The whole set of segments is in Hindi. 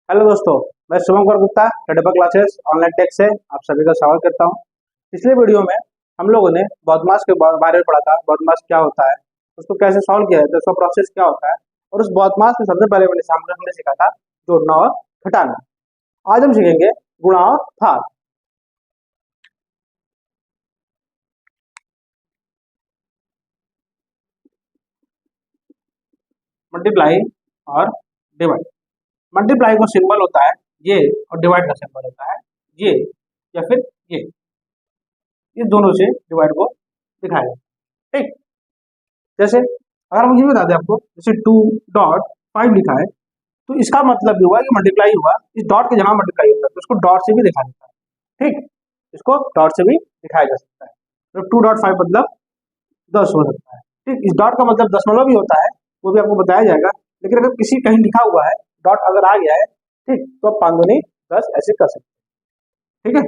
हेलो दोस्तों, मैं शुभम कुमार गुप्ता टेडेबल क्लासेस ऑनलाइन टेक से आप सभी का स्वागत करता हूं। पिछले वीडियो में हम लोगों ने बॉडमास के बारे में पढ़ा था। बॉडमास क्या होता है, उसको कैसे सॉल्व किया जाता है, उसका प्रोसेस क्या होता है, और उस बॉडमास में सबसे पहले हमने सीखा था जोड़ना और घटाना। आज हम सीखेंगे गुणा और भाग। मल्टीप्लाई और डिवाइड। मल्टीप्लाई का सिंबल होता है ये और डिवाइड का सिंबल होता है ये या फिर ये। इस दोनों से डिवाइड को दिखाया जाता है। ठीक, जैसे अगर हम ये बता दें आपको, जैसे 2.5 लिखा है तो इसका मतलब ये हुआ कि मल्टीप्लाई हुआ, इस डॉट की जगह मल्टीप्लाई होता है तो इसको डॉट से भी दिखाया जाता है। ठीक, इसको डॉट से भी दिखाया जा सकता है। तो 2.5 मतलब 10 हो सकता है। ठीक, इस डॉट का मतलब दशमलव भी होता है, वो भी आपको बताया जाएगा। लेकिन अगर किसी कहीं लिखा हुआ है डॉट अगर आ गया है, ठीक, तो आप 5 दूनी 10 ऐसे कर सकते हैं। ठीक है,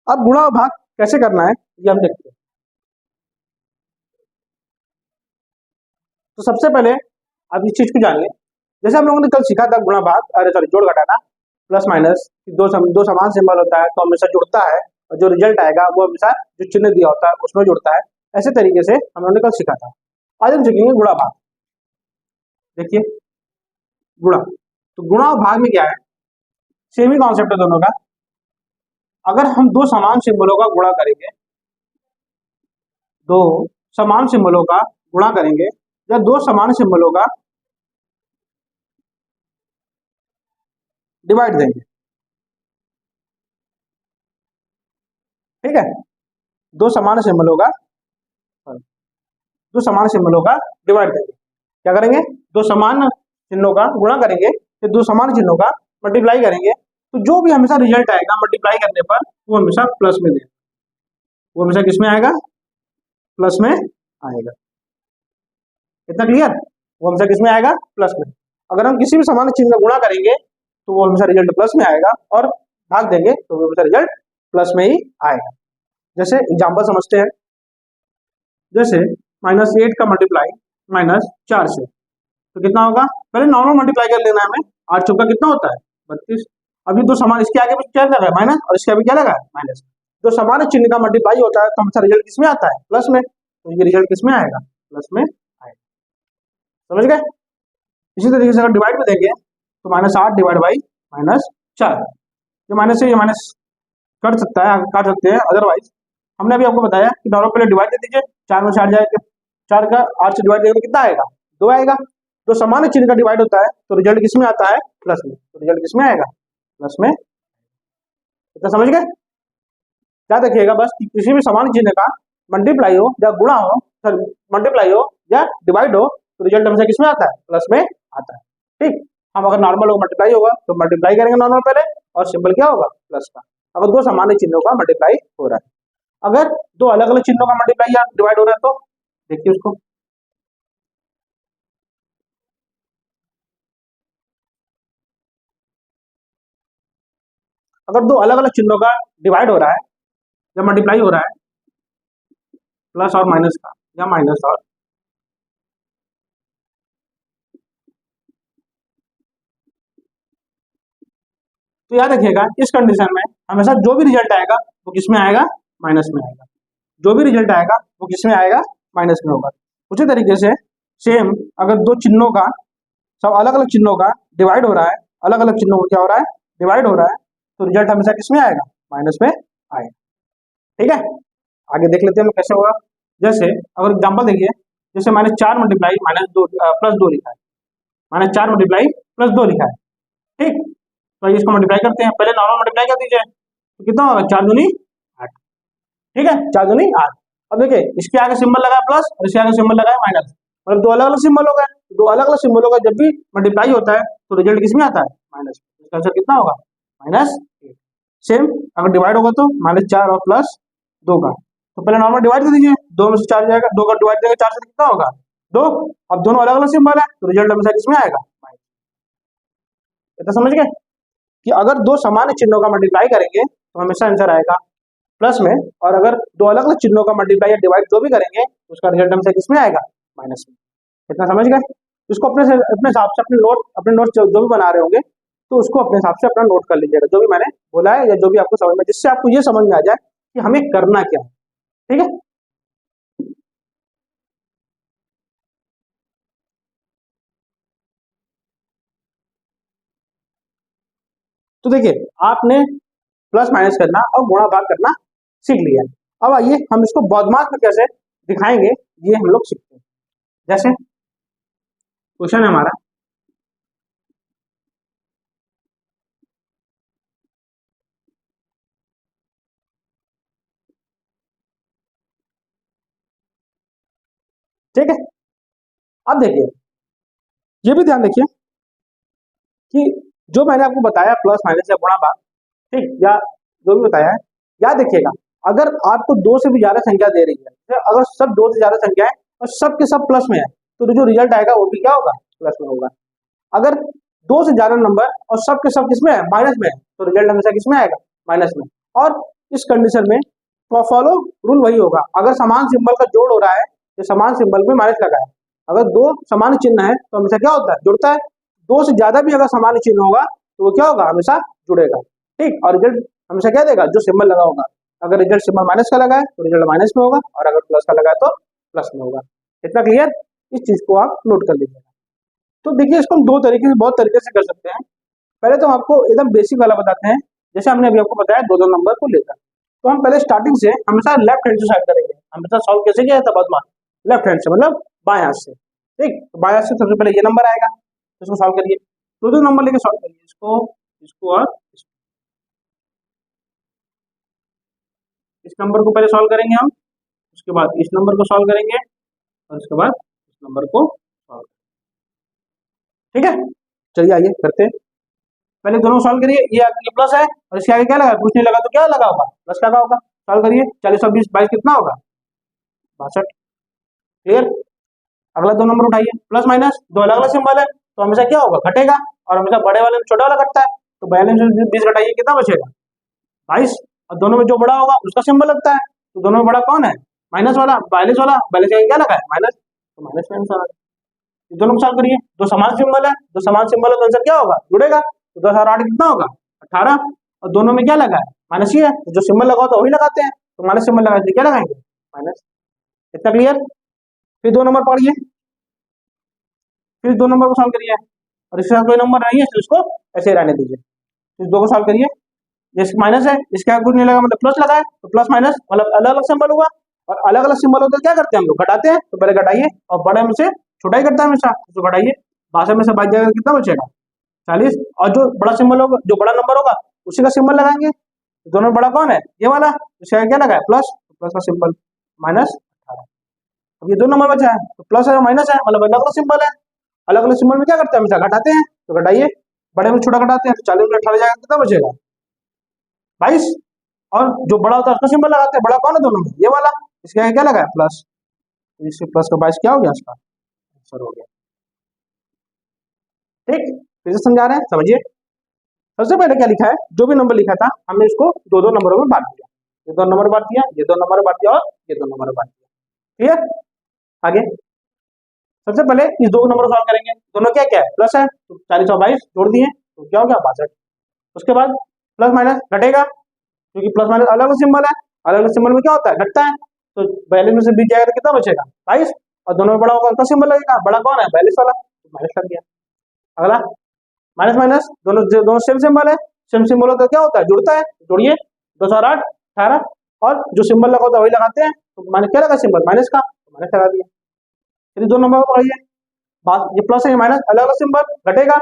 अब गुणा और भाग कैसे करना है ये हम देखते हैं। तो सबसे पहले आप इस चीज को जानिए। जैसे हम लोगों ने कल सीखा था गुणा भाग, अरे सॉरी, जोड़ घटाना, प्लस माइनस, दो समान सिंबल होता है तो हमेशा जुड़ता है, और जो रिजल्ट आएगा वो हमेशा जो चिन्ह दिया होता है उसमें जुड़ता है। ऐसे तरीके से हम लोगों ने कल सीखा था। आज हम सीखेंगे गुणा भाग। देखिए गुणा, तो गुणा और भाग में क्या है, सेम ही कॉन्सेप्ट है दोनों का। अगर हम दो समान सिंबलों का गुणा करेंगे, दो समान सिंबलों का गुणा करेंगे या दो समान सिंबलों का डिवाइड देंगे, ठीक है, दो समान सिंबलों का डिवाइड देंगे। क्या करेंगे, दो समान चिन्हों का गुणा करेंगे या दो समान चिन्हों का मल्टीप्लाई करेंगे, तो जो भी हमेशा रिजल्ट आएगा मल्टीप्लाई करने पर वो हमेशा प्लस में देगा। वो हमेशा किस में आएगा, प्लस में आएगा। इतना क्लियर, वो हमेशा किस में आएगा, प्लस में। अगर हम किसी भी समान चिन्ह का गुणा करेंगे तो वो हमेशा रिजल्ट प्लस में आएगा, और भाग देंगे तो वो हमेशा रिजल्ट प्लस में ही आएगा। जैसे एग्जाम्पल समझते हैं, जैसे -8 का मल्टीप्लाई -4 से, तो कितना होगा, पहले नॉर्मल मल्टीप्लाई कर लेना है हमें। 8 चौका कितना होता है, 32। अभी दो समान, इसके आगे भी क्या लगा है, माइनस, और इसके आगे क्या लगा है, माइनस। जो समान चिन्ह का मल्टीप्लाई होता है तो हमेशा रिजल्ट किसमें आता है, प्लस में। तो ये रिजल्ट किसमें आएगा, प्लस में आएगा। समझ गए। इसी तरीके से अगर डिवाइड में देंगे तो -8 डिवाइड बाई -4, ये माइनस से ये माइनस कर सकता है, काट सकते हैं। अदरवाइज हमने अभी आपको बताया कि नॉर्मल पहले डिवाइड दे दीजिए, 4 में 4 जाएगा, 4 का 8 से डिवाइड देंगे तो कितना आएगा, 2 आएगा। तो समान चिन्ह का डिवाइड होता है तो रिजल्ट किसमें आता है, प्लस में। तो रिजल्ट किसमें आएगा, प्लस में। इतना समझ गए। याद रखिएगा बस कि किसी भी समान चिन्ह का मल्टीप्लाई हो या गुणा हो, सॉरी मल्टीप्लाई हो या डिवाइड हो, तो रिजल्ट हमेशा किसमें आता है, प्लस में आता है। ठीक, हम अगर नॉर्मल हो मल्टीप्लाई होगा तो मल्टीप्लाई करेंगे नॉर्मल पहले, और सिंबल क्या होगा, प्लस का। अगर दो समान चिन्हों का मल्टीप्लाई हो रहा है, अगर दो अलग अलग चिन्हों का मल्टीप्लाई या डिवाइड हो रहा है तो देखिए उसको। अगर दो अलग अलग चिन्हों का डिवाइड हो रहा है या मल्टीप्लाई हो रहा है, प्लस और माइनस का या माइनस और, तो याद रखिएगा इस कंडीशन में हमेशा जो भी रिजल्ट आएगा वो किसमें आएगा, माइनस में आएगा। जो भी रिजल्ट आएगा वो किसमें आएगा, माइनस में होगा। उसी तरीके से सेम, अगर दो चिन्हों का, सब अलग अलग चिन्हों का डिवाइड हो रहा है, अलग अलग चिन्हों का क्या हो रहा है, डिवाइड हो रहा है, तो रिजल्ट हमेशा किसमें आएगा, माइनस में आएगा। ठीक है, आगे देख लेते हैं हम कैसे होगा। जैसे अगर एग्जाम्पल देखिए, जैसे -4 मल्टीप्लाई -2 प्लस 2 लिखा है, -4 मल्टीप्लाई +2 लिखा है। ठीक, तो इसको मल्टीप्लाई करते हैं, पहले नॉर्मल मल्टीप्लाई कर दीजिए तो कितना होगा, 4 दूनी 8। ठीक है, 4 दूनी 8। अब देखिए इसके आगे सिंबल लगा है प्लस और इसके आगे सिंबल लगा है माइनस, मतलब दो अलग अलग सिंबल हो गए। दो अलग अलग सिंबलों का जब भी मल्टीप्लाई होता है तो रिजल्ट किसमें आता है, माइनस। इसका आंसर कितना होगा, -8। सेम अगर डिवाइड होगा तो -4 और +2 का, तो पहले नॉर्मल डिवाइड कर दीजिए, 2 में से 4 जाएगा, 2 का डिवाइड देगा 4 से कितना होगा, 2। अब दोनों अलग अलग सिंबल है तो रिजल्ट हमेशा किसमें आएगा, माइनस। इतना समझ गए कि अगर दो समान चिन्हों का मल्टीप्लाई करेंगे तो हमेशा आंसर आएगा प्लस में, और अगर दो अलग अलग चिन्हों का मल्टीप्लाई या डिवाइड जो भी करेंगे तो उसका रिजल्ट हमेशा किसमें आएगा, माइनस में। इतना समझ गए। इसको अपने हिसाब से अपने नोट जो भी बना रहे होंगे तो उसको अपने हिसाब से अपना नोट कर लीजिएगा, जो भी मैंने बोला है या जो भी आपको समझ में, जिससे आपको ये समझ में आ जाए कि हमें करना क्या है। ठीक है, तो देखिए आपने प्लस माइनस करना और गुणा भाग करना सीख लिया। अब आइए हम इसको बॉडमास में कैसे दिखाएंगे, ये हम लोग सीखते हैं। जैसे क्वेश्चन है हमारा, ठीक है। अब देखिए, ये भी ध्यान रखिए कि जो मैंने आपको बताया प्लस माइनस या गुणा भाग, ठीक, या जो भी बताया है, याद रखिएगा अगर आपको दो से भी ज्यादा संख्या दे रही है, तो अगर सब दो से ज्यादा संख्या है और सब के सब प्लस में है, तो जो रिजल्ट आएगा वो भी क्या होगा, प्लस में होगा। अगर दो से ज्यादा नंबर और सब के सब किसमें है, माइनस में है, तो रिजल्ट हमेशा किसमें आएगा, माइनस में। और इस कंडीशन में फॉलो रूल वही होगा, अगर समान सिंबल का जोड़ हो रहा है तो समान सिंबल में माइनस लगा है, अगर दो समान चिन्ह है तो हमेशा क्या होता है, जुड़ता है। दो से ज्यादा भी अगर समान चिन्ह होगा तो वो क्या होगा, हमेशा जुड़ेगा। ठीक, और रिजल्ट हमेशा क्या देगा, जो सिंबल लगा होगा। अगर रिजल्ट सिंबल माइनस का लगा है तो रिजल्ट माइनस में होगा, और अगर प्लस का लगा है तो प्लस में होगा। इतना क्लियर, इस चीज को आप नोट कर लीजिएगा। तो देखिए इसको हम दो तरीके से, बहुत तरीके से कर सकते हैं। पहले तो हम आपको एकदम बेसिक वाला बताते हैं, जैसे हमने अभी आपको बताया दो दो नंबर को लेकर। तो हम पहले स्टार्टिंग से हमेशा लेफ्ट हैंड से स्टार्ट करेंगे। हमेशा सॉल्व कैसे किया जाता है बदमा, लेफ्ट हैंड से, मतलब बाएं हाथ से। ठीक, तो बाएं हाथ से सबसे पहले ये नंबर आएगा, तो इसको सॉल्व करिए, दो दो नंबर लेके सॉल्व करिए, इसको, इसको और इस नंबर को पहले सॉल्व करेंगे हम, उसके बाद इस नंबर को सॉल्व करेंगे, और उसके बाद इस नंबर को सॉल्व। ठीक है, चलिए आइए करते हैं। पहले दोनों सॉल्व करिए, ये प्लस है और इसके आगे क्या लगा, कुछ नहीं लगा तो क्या लगा होगा, प्लस लगा होगा। सॉल्व करिए, 40 और 20 22 कितना होगा, 62। क्लियर। अगला दो नंबर उठाइए, प्लस माइनस दो अलग अलग सिंबल है तो हमेशा क्या होगा, घटेगा, और हमेशा बड़े वाले में छोटा वाला घटता है। तो 42 में 20 घटाइए, कितना बचेगा, 22। और दोनों में जो बड़ा होगा उसका सिंबल लगता है, तो दोनों में बड़ा कौन है, माइनस वाला, 42 वाला, 42 का क्या लगा है, माइनस, तो माइनस में आंसर आ गया। ये दोनों को सॉल्व करिए, दो समान सिंबल है, दो समान सिंबल है तो आंसर क्या होगा, जुड़ेगा। तो 10 और 8 कितना होगा, 18। और दोनों में क्या लगा है, माइनस ही है, तो जो सिंबल लगा होता है वही लगाते हैं, तो माइनस सिंबल लगाते क्या लगाएंगे, माइनस। इतना क्लियर। फिर दो नंबर पढ़िए, फिर दो नंबर को सॉल्व करिए, और इसके साथ कोई नंबर नहीं है तो इसको ऐसे ही रहने दीजिए। इस दो को सॉल्व करिए, ये माइनस है, इसके आगे कुछ नहीं लगा, मतलब प्लस लगा है, तो प्लस माइनस मतलब अलग अलग सिंबल हुआ। और अलग अलग सिंबल होता है क्या करते हैं हम लोग, घटाते हैं, तो पहले घटाइए, और बड़े में से छोटा ही करता है हमेशा, तो घटाइए, 62 में से 22 जाएगा, कितना बचेगा, 40। और जो बड़ा सिंबल होगा, जो बड़ा नंबर होगा उसी का सिंबल लगाएंगे। तो दोनों में बड़ा कौन है, ये वाला, इसके आगे क्या लगा है, प्लस, तो प्लस का सिंबल, माइनस 18। अब ये दो नंबर बचा है, तो प्लस है माइनस है, मतलब अलग अलग सिंबल है। अलग अलग सिंबल में क्या करते हैं, हमेशा घटाते हैं, तो घटाइए, बड़े में छोटा घटाते हैं, तो 40 में 18 जाएगा, कितना बचेगा, 22। और जो बड़ा होता है उसका सिंबल लगाते हैं, बड़ा कौन है दोनों में, ये वाला, इसके आगे क्या लगा है, प्लस, इसके प्लस का 22 क्या हो गया, इसका आंसर हो गया। ठीक, फिर से समझा रहे हैं, समझिए। सबसे पहले क्या लिखा है, जो भी नंबर लिखा था हमने इसको दो दो नंबरों में बांट दिया, ये दो नंबर बांट दिया, ये दो नंबर बांट दिया, और ये दो नंबर बांट दिया। क्लियर। आगे सबसे पहले इस दो नंबर को सॉल्व करेंगे, दोनों क्या क्या है, प्लस है, तो 40 और 22 जोड़ दिए तो क्या हो गया, 62। उसके बाद प्लस माइनस घटेगा, क्योंकि प्लस माइनस अलग अलग सिंबल है, अलग अलग सिंबल में क्या होता है, घटता है। तो 42 में से 20 जाएगा तो कितना बचेगा, 22। और दोनों में बड़ा होगा उसका सिंबल लगेगा, बड़ा कौन है, 42 वाला, तो माइनस लग गया। अगला माइनस माइनस, दोनों दोनों सेम सिंबल है, सेम सिंबल होता है क्या होता है, जुड़ता है, तो जोड़िए, 2 और 8 18। और जो सिंबल लगा होता है वही लगाते हैं, तो माइनस क्या लगा सिंबल, माइनस का, तो माइनस लगा दिया। फिर दो नंबर को पढ़िए, ये प्लस है, ये माइनस, अलग अलग सिंबल, घटेगा,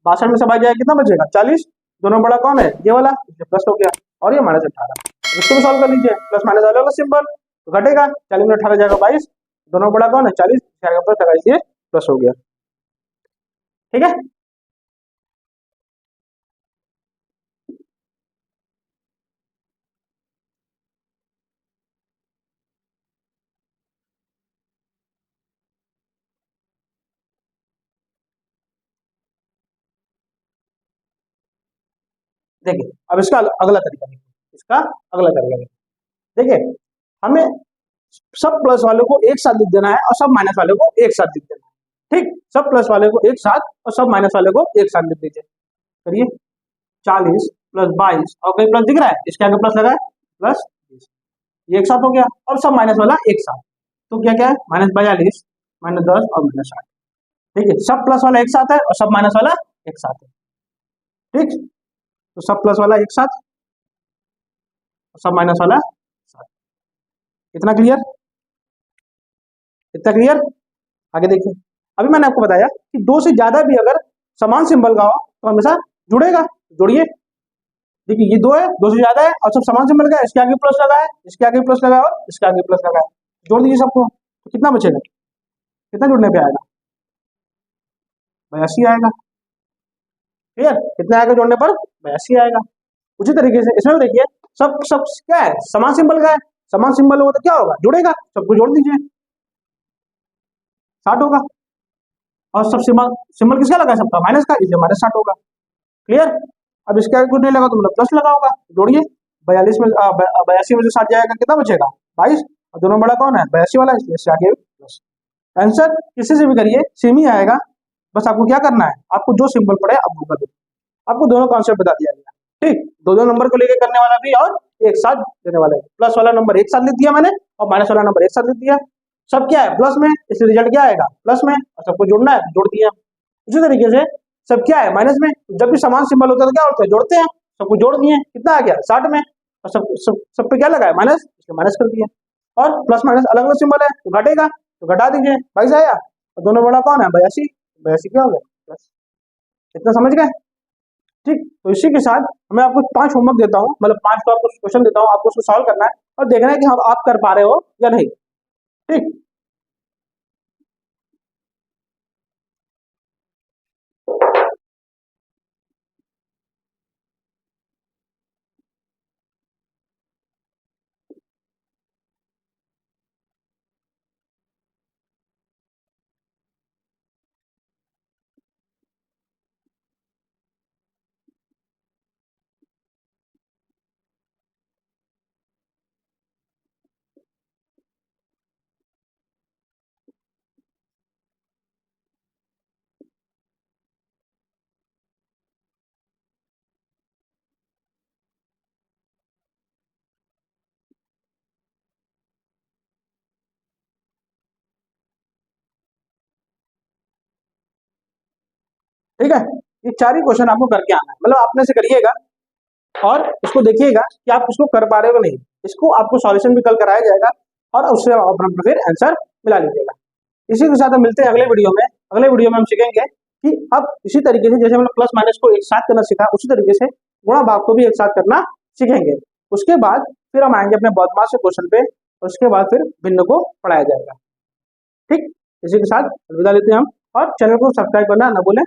62 में से 22 जाएगा, कितना बचेगा, 40। दोनों बड़ा कौन है, ये वाला, ये प्लस हो गया, और ये माइनस 18। इसको भी सॉल्व कर लीजिए, प्लस माइनस अलग अलग सिंबल, तो घटेगा, 40 में 18 जाएगा 22। दोनों बड़ा कौन है, 40, जाएगा प्लस, लगा ये प्लस हो गया। ठीक है। देखिए अब इसका अगला तरीका देखिए, इसका अगला तरीका देखिए। देखिए हमें सब प्लस वाले को एक साथ लिख देना है और सब माइनस वाले को एक साथ लिख देना है। ठीक, सब प्लस वाले को एक साथ और सब माइनस वाले को एक साथ लिख दीजिए। करिए 40 प्लस 22 और कहीं प्लस दिख रहा है, इसके आगे प्लस लगा है प्लस 20, ये एक साथ हो गया और सब माइनस वाला एक साथ, तो क्या क्या है -42 -10 और -8। ठीक है, सब प्लस वाला एक साथ है और सब माइनस वाला एक साथ है। ठीक, तो सब प्लस वाला एक साथ और सब माइनस वाला साथ। इतना क्लियर, इतना क्लियर। आगे देखिए, अभी मैंने आपको बताया कि दो से ज्यादा भी अगर समान सिंबल का हो तो हमेशा जुड़ेगा, जोड़िए। देखिए ये दो है, दो से ज्यादा है और सब समान सिंबल का है, इसके आगे प्लस लगा है, इसके आगे प्लस लगा है और इसके आगे प्लस लगा है, जोड़ दीजिए सबको, तो कितना बचेगा, कितना जुड़ने पे आएगा, 82 आएगा। क्लियर, कितना आएगा जोड़ने पर, 82 आएगा। उसी तरीके से इसमें भी देखिए, सब सब क्या है, समान सिंबल का है, समान सिंबल होगा तो क्या होगा, जुड़ेगा, सबको जोड़ दीजिए 60 होगा। और सब सिंबल सिंबल किसका लगा है, सबका माइनस का, इसलिए -60 होगा। क्लियर, अब इसके आगे कुछ नहीं लगा तो मतलब प्लस लगा होगा, जोड़िए 42 में 82 में से 60 जाएगा, कितना बचेगा 22, और दोनों बड़ा कौन है 82 वाला, इसलिए इससे आगे प्लस। आंसर किसी से भी करिए सेम ही आएगा, बस आपको क्या करना है, आपको जो सिंबल पड़े आप वो कर दो, आपको दोनों कॉन्सेप्ट बता दिया गया। ठीक, दो दो नंबर को लेके करने वाला भी और एक साथ देने वाला है, प्लस वाला नंबर एक साथ लिख दिया मैंने और माइनस वाला नंबर एक साथ लिख दिया, सब क्या है प्लस में, इसलिए रिजल्ट क्या आएगा प्लस में, और सबको जोड़ना है जोड़ दिया। उसी तरीके से सब क्या है माइनस में, जब भी समान सिंबल होता है तो क्या होता है, जोड़ते हैं, सबको जोड़ दिए, कितना आ गया 60 में, और सब पे क्या लगा है माइनस, इसलिए माइनस कर दिया। और प्लस माइनस अलग अलग सिंबल है तो घटेगा, तो घटा दीजिए 22 आया, और दोनों बड़ा कौन है 82, 82 क्या हो गया प्लस। इतना समझ गए। ठीक, तो इसी के साथ मैं आपको 5 होमवर्क देता हूँ, मतलब 5 को आपको क्वेश्चन देता हूँ, आपको उसको सॉल्व करना है और देखना है कि हम आप कर पा रहे हो या नहीं। ठीक, ठीक है, ये 4 ही क्वेश्चन आपको करके आना है, मतलब आपने से करिएगा और उसको देखिएगा कि आप उसको कर पा रहे हो नहीं, इसको आपको सॉल्यूशन भी कल कराया जाएगा और उससे आप अपना फिर आंसर मिला लीजिएगा। इसी के साथ हम मिलते हैं अगले वीडियो में। अगले वीडियो में हम सीखेंगे कि अब इसी तरीके से जैसे हमने प्लस माइनस को एक साथ करना सीखा, उसी तरीके से गुणा भाग को भी एक साथ करना सीखेंगे। उसके बाद फिर हम आएंगे अपने बदमाश के क्वेश्चन पे और उसके बाद फिर भिन्न को पढ़ाया जाएगा। ठीक, इसी के साथ अलविदा लेते हैं हम, और चैनल को सब्सक्राइब करना ना भूलें।